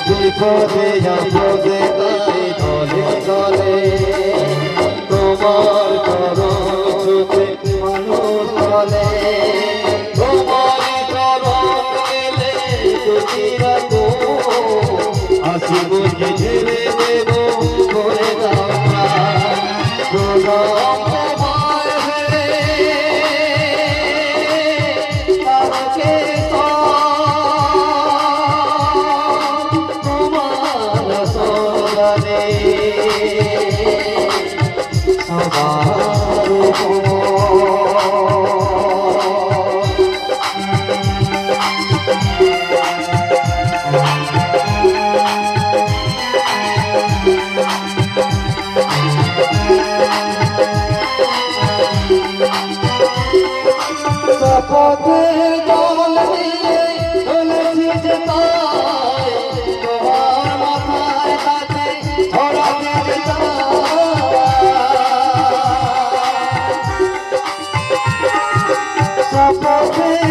বিপদে আপদে তাই দলে দলে তোমার চরণ ছুতে মানুষ বলে তোমার চরণ গেলে দুটিরা তো আসি বুঝে ঝেড়ে দেব করে দাও পথে জল দিয়ে চলেছি যে তাই তোমার মাথায় তাকে ছড়াতে যে